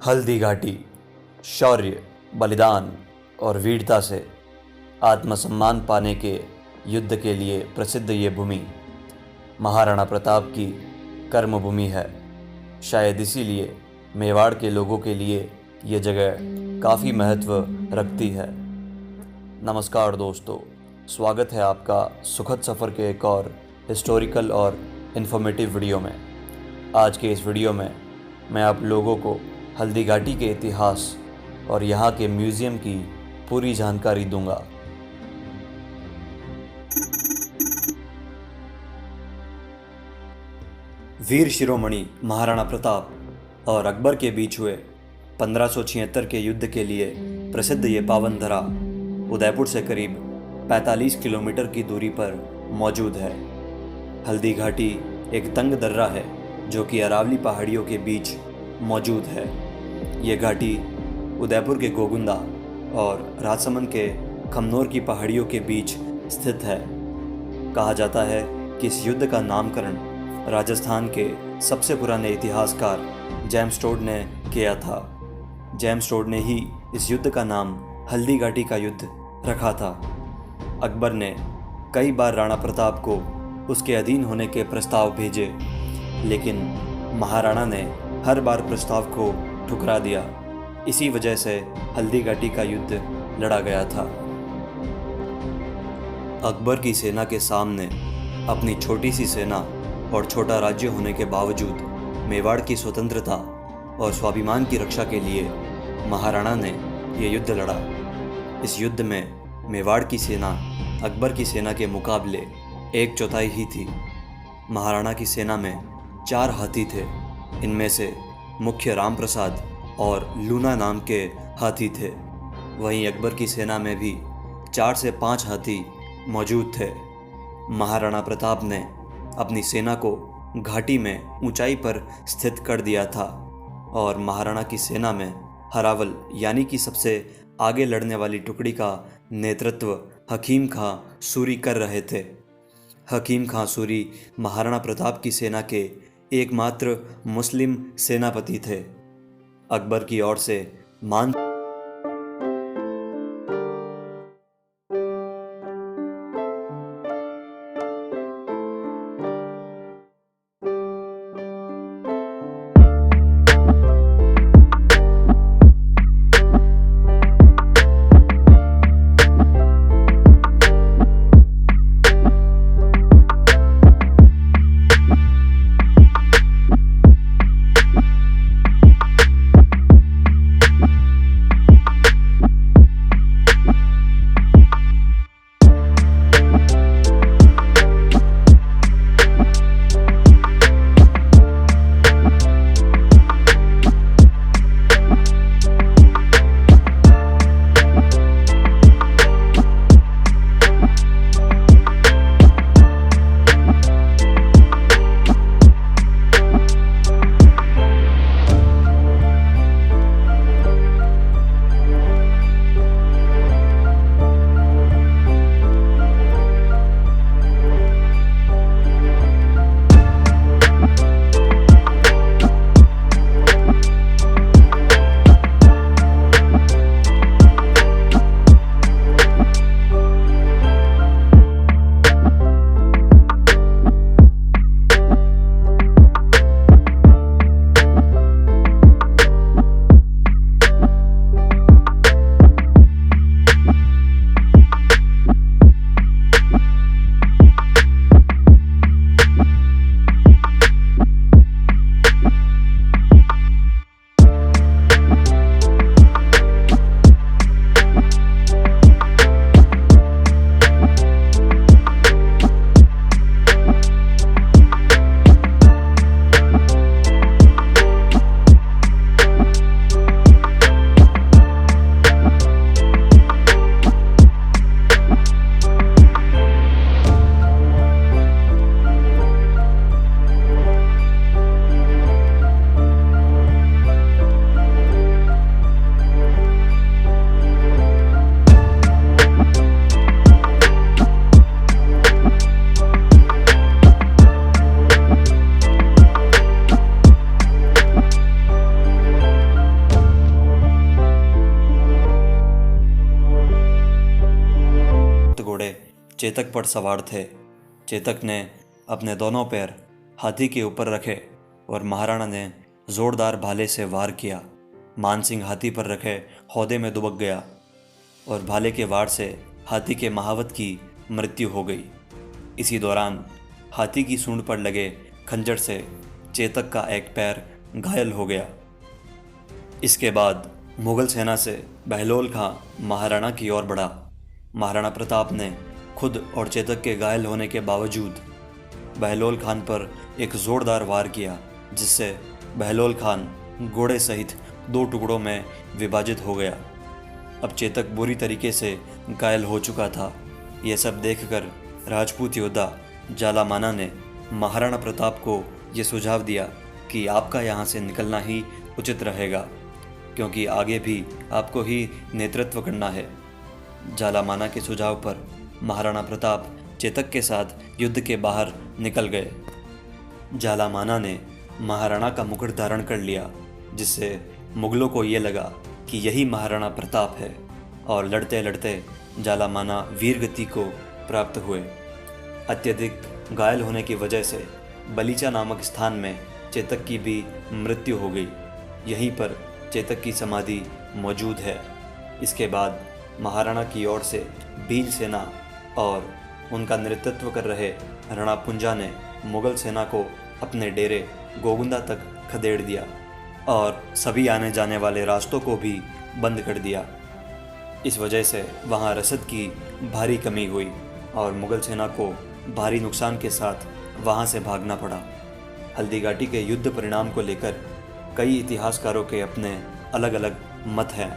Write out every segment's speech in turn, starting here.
हल्दी घाटी शौर्य, बलिदान और वीरता से आत्मसम्मान पाने के युद्ध के लिए प्रसिद्ध ये भूमि महाराणा प्रताप की कर्मभूमि है। शायद इसीलिए मेवाड़ के लोगों के लिए ये जगह काफ़ी महत्व रखती है। नमस्कार दोस्तों, स्वागत है आपका सुखद सफ़र के एक और हिस्टोरिकल और इन्फॉर्मेटिव वीडियो में। आज के इस वीडियो में मैं आप लोगों को हल्दी घाटी के इतिहास और यहाँ के म्यूज़ियम की पूरी जानकारी दूंगा। वीर शिरोमणि महाराणा प्रताप और अकबर के बीच हुए 1576 के युद्ध के लिए प्रसिद्ध ये पावन धरा उदयपुर से करीब 45 किलोमीटर की दूरी पर मौजूद है। हल्दी घाटी एक तंग दर्रा है जो कि अरावली पहाड़ियों के बीच मौजूद है। ये घाटी उदयपुर के गोगुंदा और राजसमंद के खमनोर की पहाड़ियों के बीच स्थित है। कहा जाता है कि इस युद्ध का नामकरण राजस्थान के सबसे पुराने इतिहासकार जेम्स टोड ने किया था। जेम्स टोड ने ही इस युद्ध का नाम हल्दी घाटी का युद्ध रखा था। अकबर ने कई बार राणा प्रताप को उसके अधीन होने के प्रस्ताव भेजे, लेकिन महाराणा ने हर बार प्रस्ताव को ठुकरा दिया। इसी वजह से हल्दी घाटी का युद्ध लड़ा गया था। अकबर की सेना के सामने अपनी छोटी सी सेना और छोटा राज्य होने के बावजूद मेवाड़ की स्वतंत्रता और स्वाभिमान की रक्षा के लिए महाराणा ने यह युद्ध लड़ा। इस युद्ध में मेवाड़ की सेना अकबर की सेना के मुकाबले 1/4 ही थी। महाराणा की सेना में 4 हाथी थे। इनमें से मुख्य राम प्रसाद और लूना नाम के हाथी थे। वहीं अकबर की सेना में भी 4 से 5 हाथी मौजूद थे। महाराणा प्रताप ने अपनी सेना को घाटी में ऊंचाई पर स्थित कर दिया था और महाराणा की सेना में हरावल यानी कि सबसे आगे लड़ने वाली टुकड़ी का नेतृत्व हकीम खां सूरी कर रहे थे। हकीम खां सूरी महाराणा प्रताप की सेना के एकमात्र मुस्लिम सेनापति थे। अकबर की ओर से मान चेतक पर सवार थे। चेतक ने अपने दोनों पैर हाथी के ऊपर रखे और महाराणा ने जोरदार भाले से वार किया। मानसिंह हाथी पर रखे हौदे में दुबक गया और भाले के वार से हाथी के महावत की मृत्यु हो गई। इसी दौरान हाथी की सूंड पर लगे खंजर से चेतक का एक पैर घायल हो गया। इसके बाद मुगल सेना से बहलोल खां महाराणा की ओर बढ़ा। महाराणा प्रताप ने खुद और चेतक के घायल होने के बावजूद बहलोल खान पर एक जोरदार वार किया, जिससे बहलोल खान घोड़े सहित 2 टुकड़ों में विभाजित हो गया। अब चेतक बुरी तरीके से घायल हो चुका था। यह सब देखकर राजपूत योद्धा जालामाना ने महाराणा प्रताप को ये सुझाव दिया कि आपका यहाँ से निकलना ही उचित रहेगा, क्योंकि आगे भी आपको ही नेतृत्व करना है। जालामाना के सुझाव पर महाराणा प्रताप चेतक के साथ युद्ध के बाहर निकल गए। जालामाना ने महाराणा का मुकुट धारण कर लिया, जिससे मुगलों को ये लगा कि यही महाराणा प्रताप है, और लड़ते लड़ते जालामाना वीरगति को प्राप्त हुए। अत्यधिक घायल होने की वजह से बलीचा नामक स्थान में चेतक की भी मृत्यु हो गई। यहीं पर चेतक की समाधि मौजूद है। इसके बाद महाराणा की ओर से भील सेना और उनका नेतृत्व कर रहे रणपुंजा ने मुगल सेना को अपने डेरे गोगुंदा तक खदेड़ दिया और सभी आने जाने वाले रास्तों को भी बंद कर दिया। इस वजह से वहां रसद की भारी कमी हुई और मुगल सेना को भारी नुकसान के साथ वहां से भागना पड़ा। हल्दीघाटी के युद्ध परिणाम को लेकर कई इतिहासकारों के अपने अलग अलग मत हैं,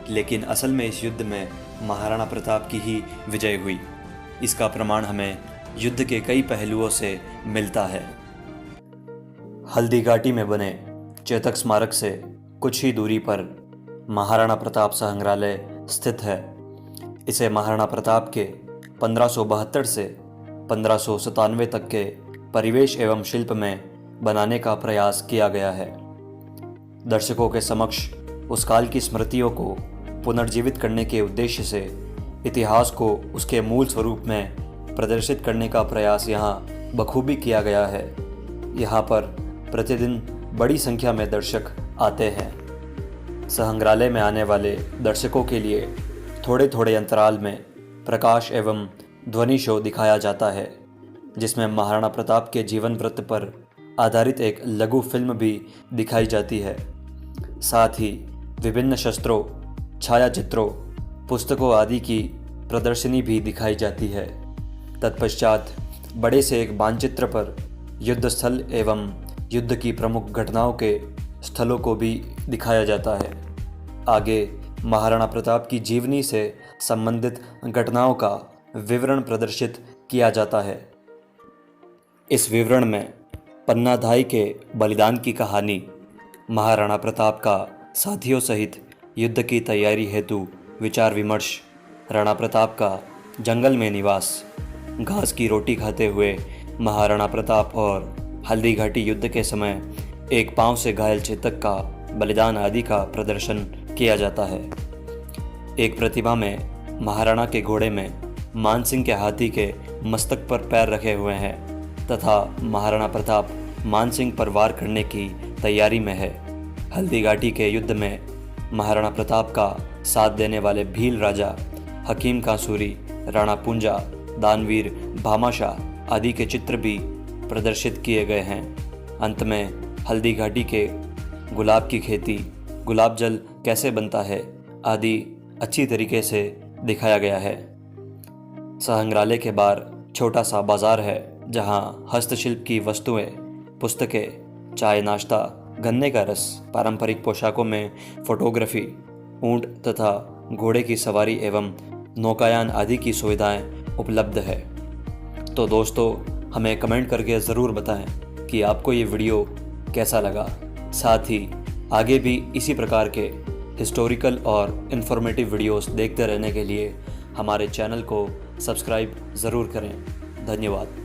लेकिन असल में इस युद्ध में महाराणा प्रताप की ही विजय हुई। इसका प्रमाण हमें युद्ध के कई पहलुओं से मिलता है। हल्दीघाटी में बने चेतक स्मारक से कुछ ही दूरी पर महाराणा प्रताप संग्रहालय स्थित है। इसे महाराणा प्रताप के 1572 से 1597 तक के परिवेश एवं शिल्प में बनाने का प्रयास किया गया है। दर्शकों के समक्ष उस काल की स्मृतियों को पुनर्जीवित करने के उद्देश्य से इतिहास को उसके मूल स्वरूप में प्रदर्शित करने का प्रयास यहाँ बखूबी किया गया है। यहाँ पर प्रतिदिन बड़ी संख्या में दर्शक आते हैं। संग्रहालय में आने वाले दर्शकों के लिए थोड़े थोड़े अंतराल में प्रकाश एवं ध्वनि शो दिखाया जाता है, जिसमें महाराणा प्रताप के जीवन वृत्त पर आधारित एक लघु फिल्म भी दिखाई जाती है। साथ ही विभिन्न शस्त्रों, छायाचित्रों, पुस्तकों आदि की प्रदर्शनी भी दिखाई जाती है। तत्पश्चात बड़े से एक मानचित्र पर युद्ध स्थल एवं युद्ध की प्रमुख घटनाओं के स्थलों को भी दिखाया जाता है। आगे महाराणा प्रताप की जीवनी से संबंधित घटनाओं का विवरण प्रदर्शित किया जाता है। इस विवरण में पन्नाधाई के बलिदान की कहानी, महाराणा प्रताप का साथियों सहित युद्ध की तैयारी हेतु विचार विमर्श, राणा प्रताप का जंगल में निवास, घास की रोटी खाते हुए महाराणा प्रताप और हल्दीघाटी युद्ध के समय एक पांव से घायल चेतक का बलिदान आदि का प्रदर्शन किया जाता है। एक प्रतिमा में महाराणा के घोड़े में मानसिंह के हाथी के मस्तक पर पैर रखे हुए हैं तथा महाराणा प्रताप मानसिंह पर वार करने की तैयारी में है। हल्दीघाटी के युद्ध में महाराणा प्रताप का साथ देने वाले भील राजा, हकीम कांसूरी, राणा पुंजा, दानवीर भामाशाह आदि के चित्र भी प्रदर्शित किए गए हैं। अंत में हल्दीघाटी के गुलाब की खेती, गुलाब जल कैसे बनता है आदि अच्छी तरीके से दिखाया गया है। संग्रहालय के बाहर छोटा सा बाजार है, जहां हस्तशिल्प की वस्तुएं, पुस्तकें, चाय नाश्ता, गन्ने का रस, पारंपरिक पोशाकों में फोटोग्राफी, ऊंट तथा घोड़े की सवारी एवं नौकायान आदि की सुविधाएं उपलब्ध है। तो दोस्तों, हमें कमेंट करके ज़रूर बताएं कि आपको ये वीडियो कैसा लगा। साथ ही आगे भी इसी प्रकार के हिस्टोरिकल और इन्फॉर्मेटिव वीडियोस देखते रहने के लिए हमारे चैनल को सब्सक्राइब ज़रूर करें। धन्यवाद।